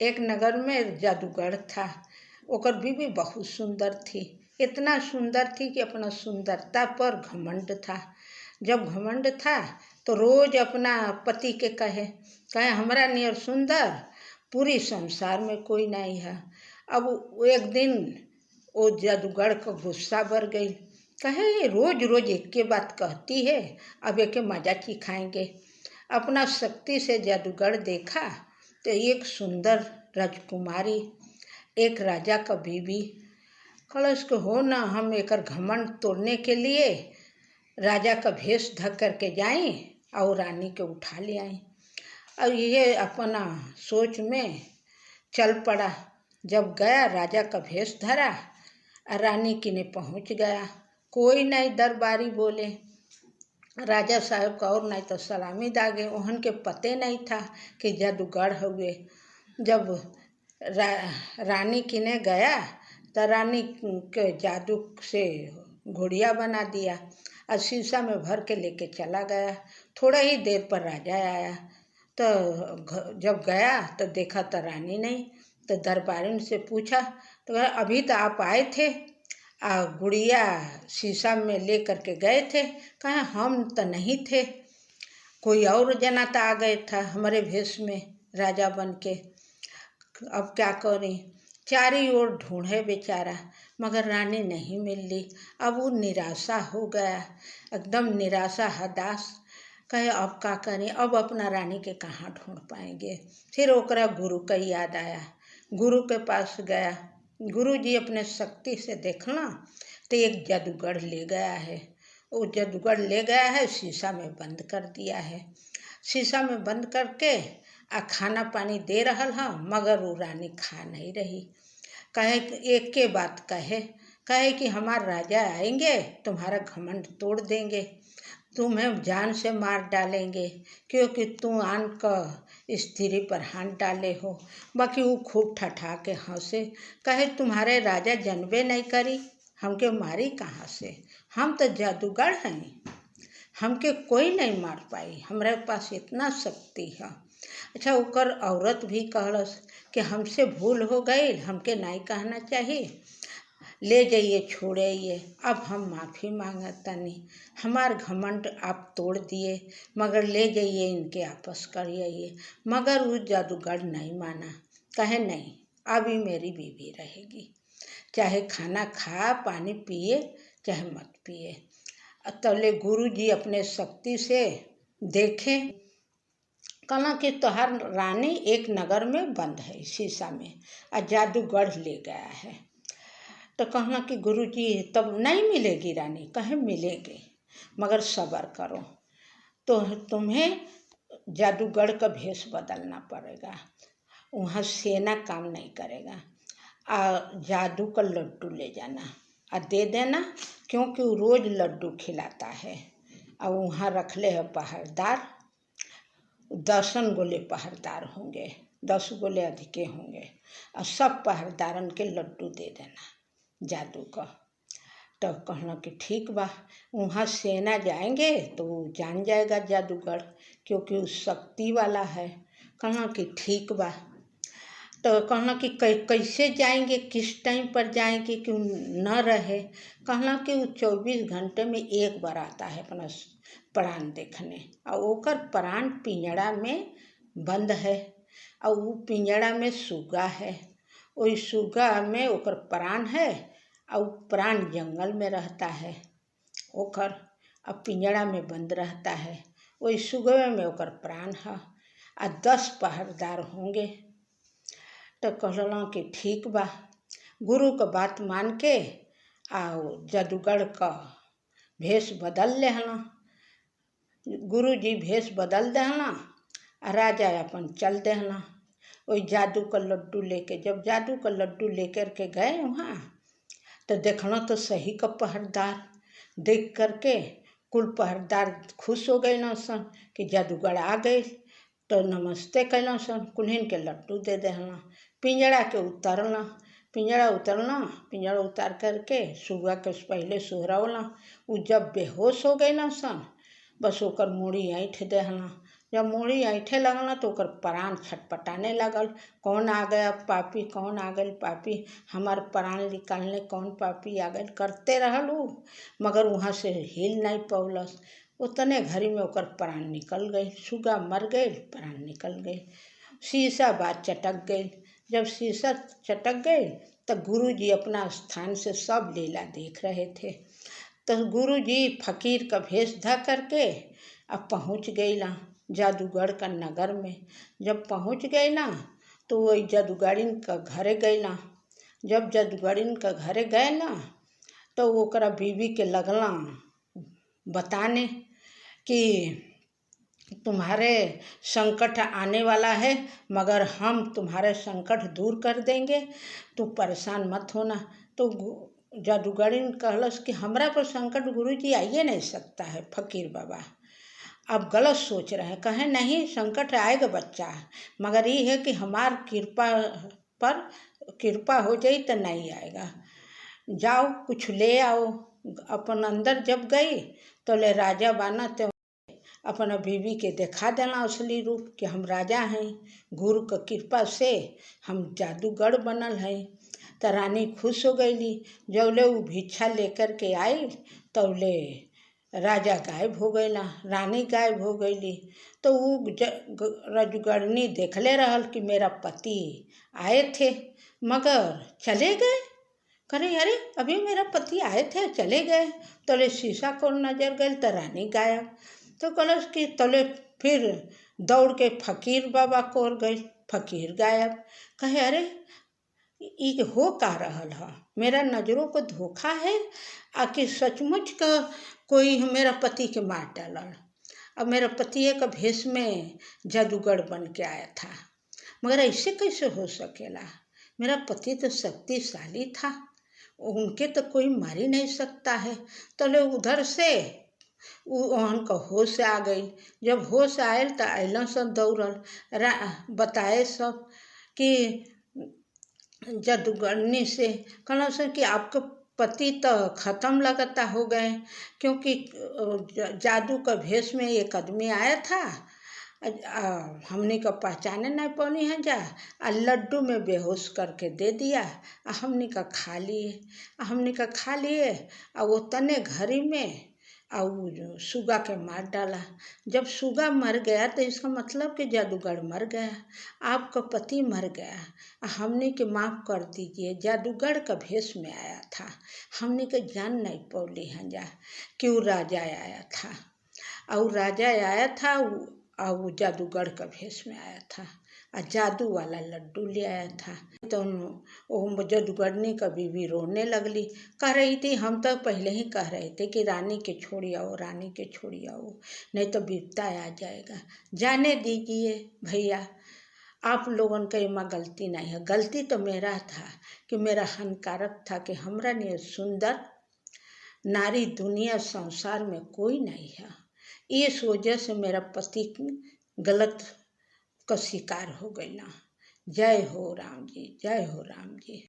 एक नगर में जादूगर था। ओकर बीवी बहुत सुंदर थी, इतना सुंदर थी कि अपना सुंदरता पर घमंड था। जब घमंड था तो रोज अपना पति के कहे हमरा नियर सुंदर पूरी संसार में कोई नहीं है। अब एक दिन वो जादूगर का गुस्सा बढ़ गई, कहे रोज रोज एक के बात कहती है, अब एक मजा चिखाएंगे। अपना शक्ति से जादूगर देखा तो एक सुंदर राजकुमारी, एक राजा का बीवी। कलश को हो ना, हम एक घमंड तोड़ने के लिए राजा का भेष ढक करके जाएं और रानी के उठा ले आए। अब ये अपना सोच में चल पड़ा। जब गया राजा का भेष धरा, रानी किने पहुंच गया। कोई नहीं दरबारी बोले, राजा साहब का और नहीं तो सलामी दागे। ओहन के पते नहीं था कि जादूगर हुए। जब रानी किने गया तो रानी के जादू से घोड़िया बना दिया और शीशा में भर के लेके चला गया। थोड़ा ही देर पर राजा आया तो जब गया तो देखा तो रानी नहीं। तो दरबारिन से पूछा तो अभी तो आप आए थे, गुड़िया शीशा में ले करके गए थे। कहा हम तो नहीं थे, कोई और जना तो आ गए था हमारे भेष में राजा बन के। अब क्या करें, चारी ओर ढूंढे बेचारा मगर रानी नहीं मिल ली। अब वो निराशा हो गया, एकदम निराशा हताश। कहे अब क्या करें, अब अपना रानी के कहाँ ढूंढ पाएंगे। फिर ओकरा गुरु का याद आया, गुरु के पास गया। गुरु जी अपने शक्ति से देखना तो एक जादूगर ले गया है। वो जादूगर ले गया है, शीशा में बंद कर दिया है। शीशा में बंद करके खाना पानी दे रहा है मगर वो रानी खा नहीं रही। कहे एक के बात कहे कि हमारे राजा आएंगे, तुम्हारा घमंड तोड़ देंगे, तुम्हें जान से मार डालेंगे क्योंकि तुम आन का स्त्री पर हाथ डाले हो। बाकी वो खूब ठठा के हंसे, कहे तुम्हारे राजा जनबे नहीं करी, हमके मारी कहाँ से, हम तो जादूगर हैं, हमके कोई नहीं मार पाई, हमारे पास इतना शक्ति है। अच्छा, ओकर औरत भी कहलस कि हमसे भूल हो गई, हमके नहीं कहना चाहिए, ले जाइए छोड़िए, अब हम माफ़ी मांगतनी, हमार घमंड आप तोड़ दिए मगर ले जाइए इनके आपस करिए। मगर वो जादूगर नहीं माना, कहे नहीं अभी मेरी बीवी रहेगी, चाहे खाना खा पानी पिए चाहे मत पिए। तले गुरु जी अपने शक्ति से देखें, कहना कि तोहार रानी एक नगर में बंद है शीशा में और जादूगर ले गया है। तो कहना कि गुरु जी तब नहीं मिलेगी रानी, कहे मिलेगी मगर सब्र करो, तो तुम्हें जादूगर का भेष बदलना पड़ेगा, वहाँ सेना काम नहीं करेगा। जादू का लड्डू ले जाना और दे देना, क्योंकि वो रोज़ लड्डू खिलाता है। और वहाँ रख ले है पहरेदार, 10 गोले पहरेदार होंगे, 10 गोले अधिके होंगे और सब पहरेदारन के लड्डू दे देना जादू का। तब कहना कि ठीक बा, वहाँ सेना जाएंगे तो वो जान जाएगा जादूगर, क्योंकि वो शक्ति वाला है। कहना कि ठीक बा। तो कहना कि कैसे जाएंगे, किस टाइम पर जाएंगे कि न रहे। कहना कि वो 24 घंटे में एक बार आता है अपना प्राण देखने, और ओकर प्राण पिंजड़ा में बंद है और वो पिंजड़ा में सुगा है, वही सुगा में ओकर प्राण है और प्राण जंगल में रहता है ओकर, अब पिंजड़ा में बंद रहता है, वही सुगवे में ओकर प्राण है और 10 पहरेदार होंगे। तो कहला कि ठीक बा। गुरु का बात मान के जादूगर का भेष बदल लेना। गुरु जी भेष बदल देना और राजा अपन चल देना वही जादू का लड्डू लेके। जब जादू का लड्डू लेकर के गए वहाँ तो देखना तो सही का पहरेदार देख करके कुल पहरेदार खुश हो गए ना सन कि जादूगर आ गए। तो नमस्ते कैला सन, कुल्हिन के लड्डू दे देना, पिंजड़ा के उतरना, पिंजड़ा उतार करके सुगा के पहले सोहरवला। वो जब बेहोश हो गए ना सन, बस ओकर मूड़ी ऐंठ देना, जब मूड़ी ऐंठे लगल तो ओकर प्राण छटपटाने लगल। कौन आ गया पापी, कौन आ गई पापी, हमार प्राण निकालने कौन पापी आ गई करते रहल उ, मगर वहाँ से हिल नहीं पौलस। उतने घड़ी में ओकर प्राण निकल गई, सुगा मर गई, प्राण निकल गई। शीशा बात चटक गई। जब शीशा चटक गई तो गुरुजी अपना स्थान से सब लीला देख रहे थे। तो गुरुजी फकीर का भेष धा करके अब पहुँच गई ना जादूगर का नगर में। जब पहुँच गई ना तो वही जादूगरिन का घरे गई ना। जब जादूगरिन का घरे गए ना तो ओकरा बीवी के लगला बताने कि तुम्हारे संकट आने वाला है, मगर हम तुम्हारे संकट दूर कर देंगे, तुम परेशान मत होना। तो जादूगरिन कहलस कि हमरा पर संकट गुरुजी आइए नहीं सकता है फकीर बाबा, आप गलत सोच रहे हैं। कहे नहीं, संकट आएगा बच्चा, मगर ये है कि हमार कृपा पर कृपा हो जाई तो नहीं आएगा। जाओ कुछ ले आओ। अपन अंदर जब गई तो ले राजा बाना तो अपना बीवी के दिखा देना असली रूप कि हम राजा हैं, गुरु की कृपा से हम जादूगर बनल हैं। तो रानी खुश हो गईली। जौले वो भिक्षा लेकर के आई तौले राजा गायब हो गईला, रानी गायब हो गईली। तो वो रजगरनी देखले रहल कि मेरा पति आए थे मगर चले गए। करे अरे अभी मेरा पति आए थे चले गए। तोले शीशा को नजर गई तो रानी गायब। तो कलश की तोले फिर दौड़ के फकीर बाबा को और गई, फकीर गायब। कहे अरे ये हो का रहल है, मेरा नजरों को धोखा है आखिर सचमुच का कोई मेरा पति के मार डालल। अब मेरा पति एक भेष में जादूगर बन के आया था, मगर ऐसे कैसे हो सकेला। मेरा पति तो शक्तिशाली था, उनके तो कोई मार ही नहीं सकता है। तो उधर से उनका होश आ गई। जब होश आयल तो अलन सब दौड़ल बताए सब कि जादूगरनी से कहना से कि आपका पति तो ख़त्म लगता हो गए, क्योंकि जादू का भेष में एक आदमी आया था, हमने का पहचाने नहीं पानी है जा, लड्डू में बेहोश करके दे दिया, हमने का खा लिए और वो तने घड़ी में और सुगा के मार डाला। जब सुगा मर गया तो इसका मतलब कि जादूगर मर गया, आपका पति मर गया, हमने के माफ़ कर दीजिए, जादूगर का भेष में आया था, हमने के जान नहीं पौली हैं जा क्यों राजा आया था। और राजा आया था और वो जादूगर का भेष में आया था और जादू वाला लड्डू ले आया था। तो वो जादूगरनी का बीवी रोने लगली, कह रही थी हम तो पहले ही कह रहे थे कि रानी के छोड़ी आओ, रानी के छोड़ी आओ, नहीं तो विपदा आ जाएगा। जाने दीजिए भैया, आप लोगों का इमा गलती नहीं है, गलती तो मेरा था कि मेरा हानिकारक था कि हमरा ने सुंदर नारी दुनिया संसार में कोई नहीं है। इस वजह से मेरा पति गलत का शिकार हो गई ना। जय हो राम जी, जय हो राम जी।